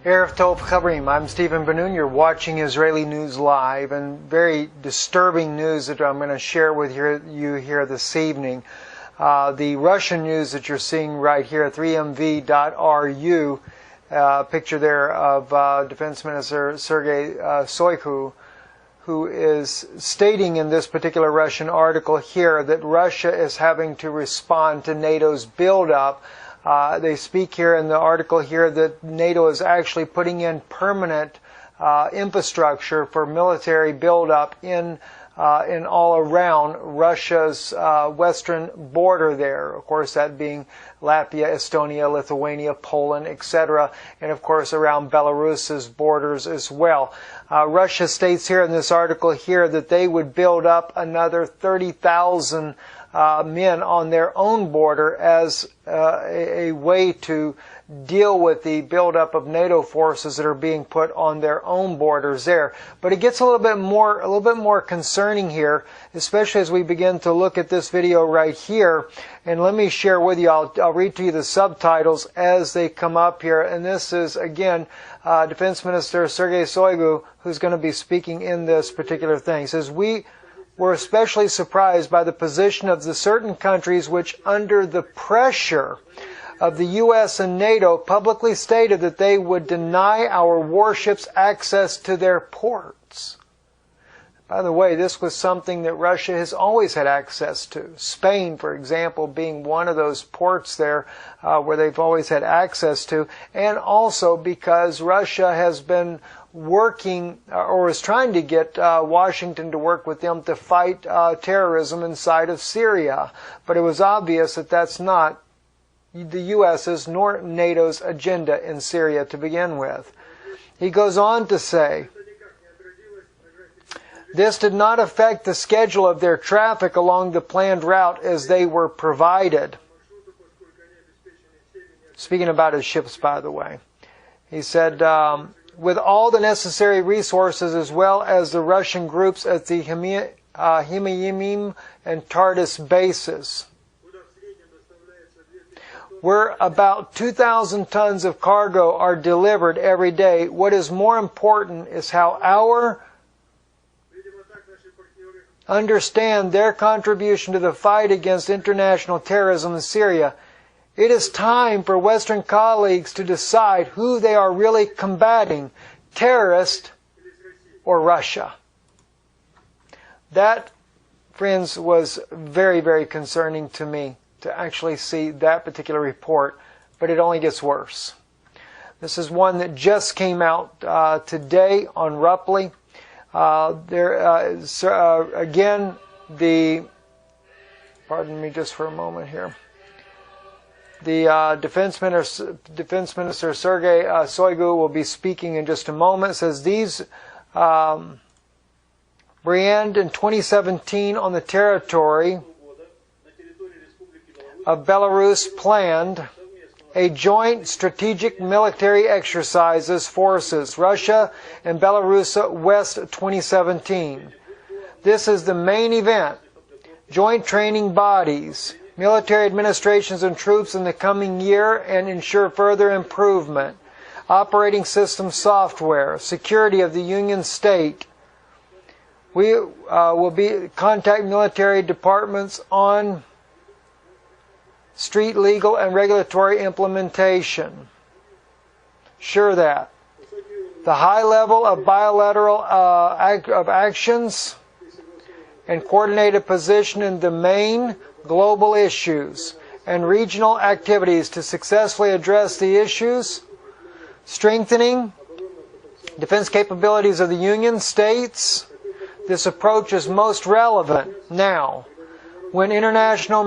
Erev Tov Chavrim. I'm Stephen Ben-Nun. You're watching Israeli News Live, and very disturbing news that I'm going to share with you here this evening. The Russian news that you're seeing right here, 3mv.ru, picture there of Defense Minister Sergei Shoigu, who is stating in this particular Russian article here that Russia is having to respond to NATO's buildup. They speak here in the article here that NATO is actually putting in permanent infrastructure for military buildup in all around Russia's western border there. Of course, that being Latvia, Estonia, Lithuania, Poland, etc., and of course around Belarus's borders as well. Russia states here in this article here that they would build up another 30,000 men on their own border as a way to deal with the buildup of NATO forces that are being put on their own borders there. But it gets a little bit more concerning here, especially as we begin to look at this video right here. And let me share with you, I'll read to you the subtitles as they come up here. And this is, again, Defense Minister Sergei Shoigu, who's going to be speaking in this particular thing. He says, "We're especially surprised by the position of the certain countries which, under the pressure of the U.S. and NATO, publicly stated that they would deny our warships access to their ports." By the way, this was something that Russia has always had access to. Spain, for example, being one of those ports there where they've always had access to, and also because Russia has been working or is trying to get Washington to work with them to fight terrorism inside of Syria. But it was obvious that that's not the U.S.'s nor NATO's agenda in Syria to begin with. He goes on to say, "This did not affect the schedule of their traffic along the planned route as they were provided." Speaking about his ships, by the way. He said, "with all the necessary resources as well as the Russian groups at the Himyimim and Tartus bases, where about 2,000 tons of cargo are delivered every day. What is more important is how our understand their contribution to the fight against international terrorism in Syria. It is time for Western colleagues to decide who they are really combating, terrorists or Russia." That, friends, was very, very concerning to me to actually see that particular report, but it only gets worse. This is one that just came out today on Ruppli. Again, pardon me just for a moment here. The Defense Minister Sergei Shoigu will be speaking in just a moment. It says these Briand in 2017 on the territory of Belarus planned a joint strategic military exercises forces, Russia and Belarus West 2017. This is the main event. Joint training bodies, military administrations and troops in the coming year and ensure further improvement. Operating system software, security of the Union State. We will contact military departments on street legal and regulatory implementation. Sure that. The high level of bilateral actions and coordinated position in the main global issues and regional activities to successfully address the issues, strengthening defense capabilities of the Union States. This approach is most relevant now, when international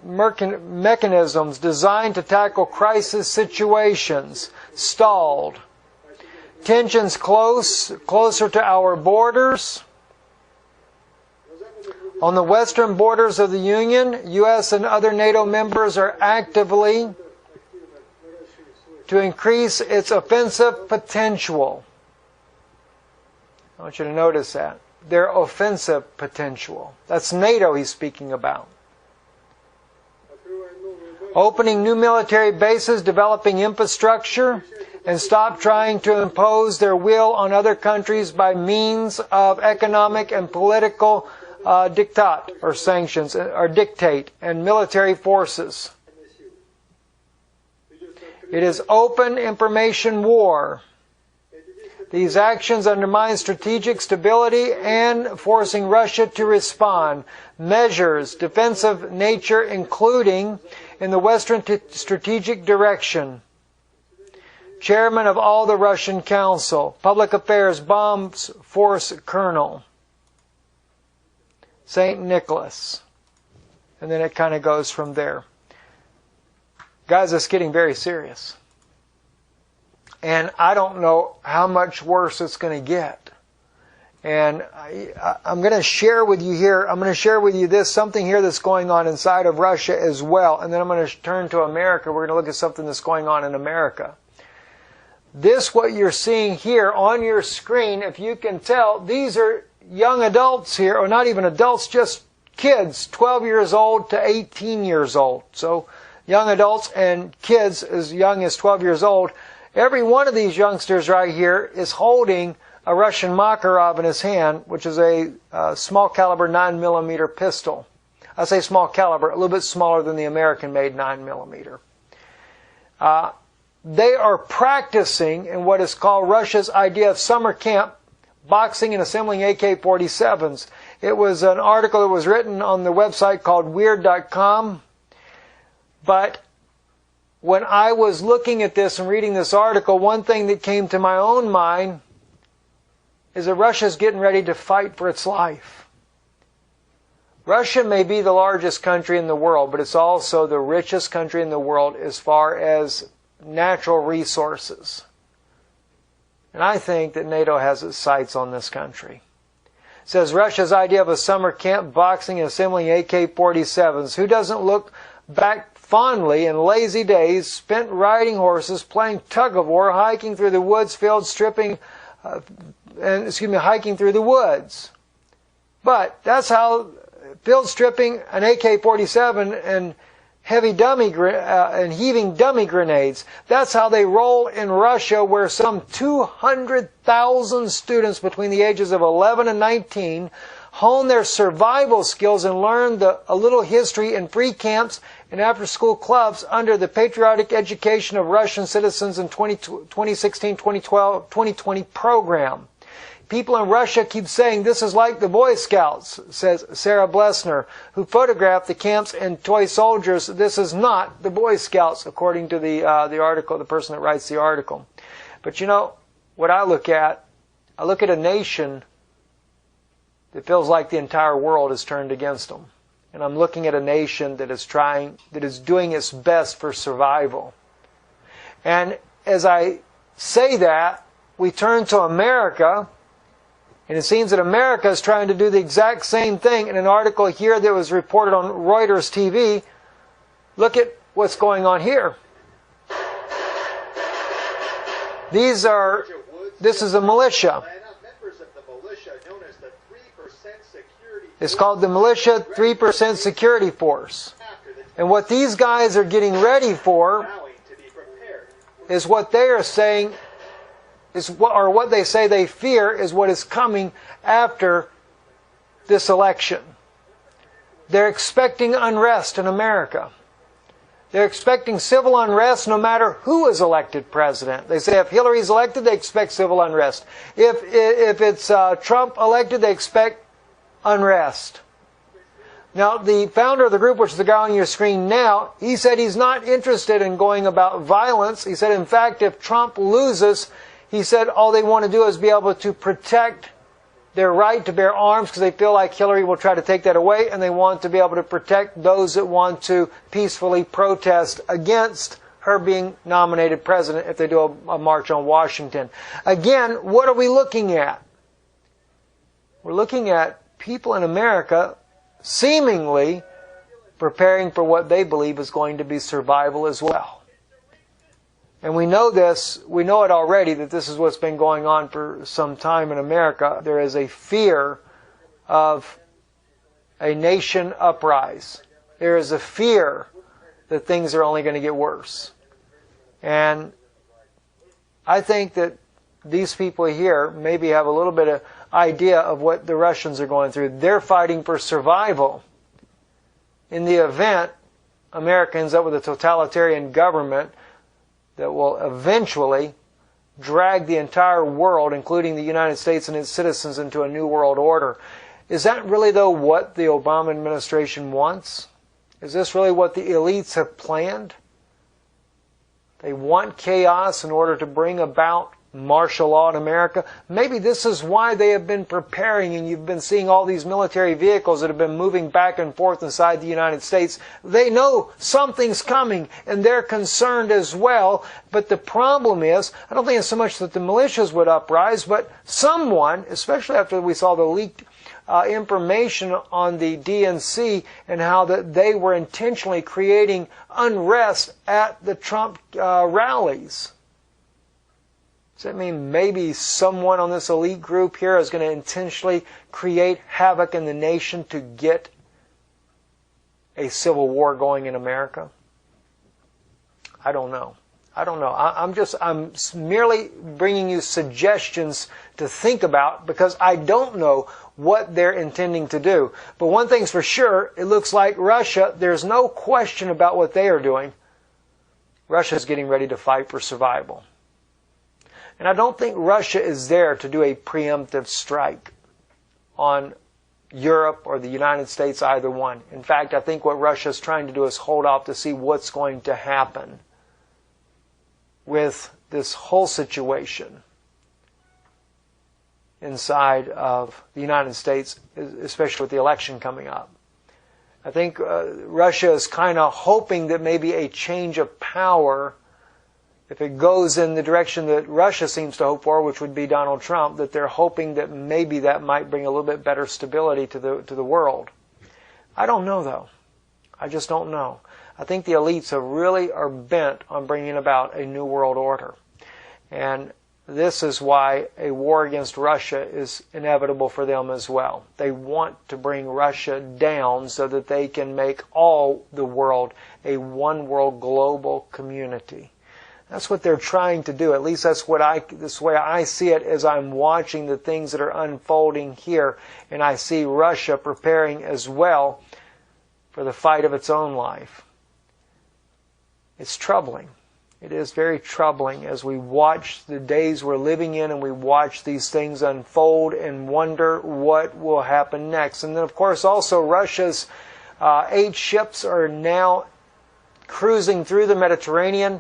mechanisms designed to tackle crisis situations stalled. Tensions closer to our borders. On the western borders of the Union, U.S. and other NATO members are actively to increase its offensive potential. I want you to notice that. Their offensive potential. That's NATO he's speaking about. Opening new military bases, developing infrastructure, and stop trying to impose their will on other countries by means of economic and political diktat or sanctions or dictate and military forces. It is open information war. These actions undermine strategic stability and forcing Russia to respond. Measures, defensive nature, including in the Western strategic direction. Chairman of all the Russian Council. Public Affairs Bombs Force Colonel. St. Nicholas. And then it kind of goes from there. Guys, it's getting very serious. And I don't know how much worse it's going to get. And I'm going to share with you here, I'm going to share with you something here that's going on inside of Russia as well. And then I'm going to turn to America. We're going to look at something that's going on in America. This, what you're seeing here on your screen, if you can tell, these are young adults here, or not even adults, just kids, 12 years old to 18 years old. So young adults and kids as young as 12 years old. Every one of these youngsters right here is holding a Russian Makarov in his hand, which is a small caliber 9mm pistol. I say small caliber, a little bit smaller than the American-made 9mm. They are practicing in what is called Russia's idea of summer camp, boxing and assembling AK-47s. It was an article that was written on the website called Weird.com. But when I was looking at this and reading this article, one thing that came to my own mind is that Russia's getting ready to fight for its life. Russia may be the largest country in the world, but it's also the richest country in the world as far as natural resources. And I think that NATO has its sights on this country. It says Russia's idea of a summer camp, boxing and assembling AK-47s. Who doesn't look back fondly in lazy days spent riding horses, playing tug-of-war, hiking through the woods, fields, hiking through the woods. But that's how field stripping an AK-47 and heaving dummy grenades. That's how they roll in Russia, where some 200,000 students between the ages of 11 and 19 hone their survival skills and learn a little history in free camps and after-school clubs under the patriotic education of Russian citizens in 2016, 2012, 2020 program. People in Russia keep saying this is like the Boy Scouts, says Sarah Blesner, who photographed the camps and toy soldiers. This is not the Boy Scouts, according to the article, the person that writes the article. But you know, what I look at a nation that feels like the entire world is turned against them. And I'm looking at a nation that is doing its best for survival. And as I say that, we turn to America, and it seems that America is trying to do the exact same thing. In an article here that was reported on Reuters TV, look at what's going on here. This is a militia. It's called the Militia 3% Security Force. And what these guys are getting ready for is what they are saying, what they say they fear is what is coming after this election. They're expecting unrest in America. They're expecting civil unrest no matter who is elected president. They say if Hillary's elected, they expect civil unrest. If it's Trump elected, they expect unrest. Now, the founder of the group, which is the guy on your screen now, he said he's not interested in going about violence. He said, in fact, if Trump loses, he said all they want to do is be able to protect their right to bear arms because they feel like Hillary will try to take that away, and they want to be able to protect those that want to peacefully protest against her being nominated president if they do a march on Washington. Again, what are we looking at? We're looking at people in America seemingly preparing for what they believe is going to be survival as well. And we know this, we know it already, that this is what's been going on for some time in America. There is a fear of a nation uprise. There is a fear that things are only going to get worse. And I think that these people here maybe have a little bit of idea of what the Russians are going through. They're fighting for survival. In the event America ends up with a totalitarian government that will eventually drag the entire world, including the United States and its citizens, into a new world order. Is that really, though, what the Obama administration wants? Is this really what the elites have planned? They want chaos in order to bring about martial law in America. Maybe this is why they have been preparing, and you've been seeing all these military vehicles that have been moving back and forth inside the United States. They know something's coming, and they're concerned as well. But the problem is, I don't think it's so much that the militias would uprise, but someone, especially after we saw the leaked information on the DNC and how that they were intentionally creating unrest at the Trump rallies. Does that mean maybe someone on this elite group here is going to intentionally create havoc in the nation to get a civil war going in America? I don't know. I'm merely bringing you suggestions to think about because I don't know what they're intending to do. But one thing's for sure, it looks like Russia, there's no question about what they are doing. Russia's getting ready to fight for survival. And I don't think Russia is there to do a preemptive strike on Europe or the United States, either one. In fact, I think what Russia is trying to do is hold off to see what's going to happen with this whole situation inside of the United States, especially with the election coming up. I think Russia is kind of hoping that maybe a change of power, if it goes in the direction that Russia seems to hope for, which would be Donald Trump, that they're hoping that maybe that might bring a little bit better stability to the world. I don't know, though. I just don't know. I think the elites are bent on bringing about a new world order. And this is why a war against Russia is inevitable for them as well. They want to bring Russia down so that they can make all the world a one world global community. That's what they're trying to do. At least that's the way I see it as I'm watching the things that are unfolding here. And I see Russia preparing as well for the fight of its own life. It's troubling. It is very troubling as we watch the days we're living in and we watch these things unfold and wonder what will happen next. And then, of course, also Russia's 8 ships are now cruising through the Mediterranean.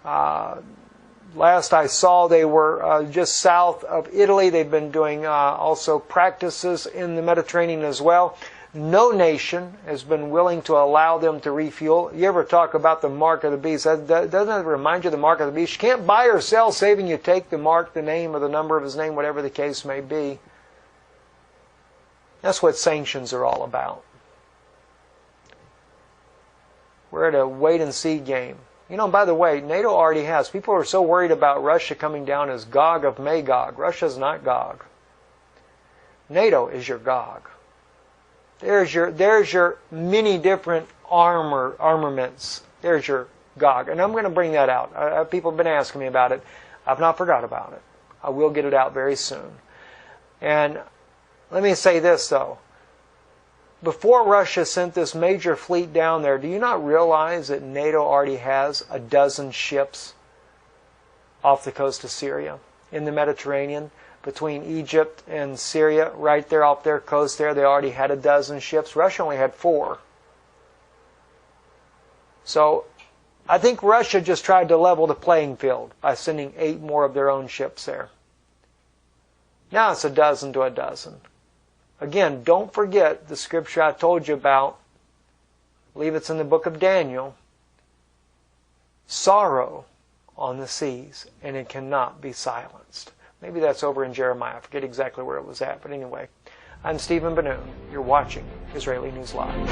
Last I saw, they were just south of Italy. They've been doing also practices in the Mediterranean as well. No nation has been willing to allow them to refuel. You ever talk about the mark of the beast? Doesn't that remind you of the mark of the beast? You can't buy or sell saving you take the mark, the name, or the number of his name, whatever the case may be. That's what sanctions are all about. We're at a wait-and-see game. You know, by the way, NATO already has. People are so worried about Russia coming down as Gog of Magog. Russia's not Gog. NATO is your Gog. There's your many different armaments. There's your Gog. And I'm going to bring that out. People have been asking me about it. I've not forgot about it. I will get it out very soon. And let me say this, though. Before Russia sent this major fleet down there, do you not realize that NATO already has 12 ships off the coast of Syria in the Mediterranean? Between Egypt and Syria, right there off their coast there, they already had 12 ships. Russia only had 4. So I think Russia just tried to level the playing field by sending 8 more of their own ships there. Now it's 12 to 12. Again, don't forget the scripture I told you about. I believe it's in the book of Daniel. Sorrow on the seas, and it cannot be silenced. Maybe that's over in Jeremiah. I forget exactly where it was at. But anyway, I'm Stephen Ben-Nun. You're watching Israeli News Live.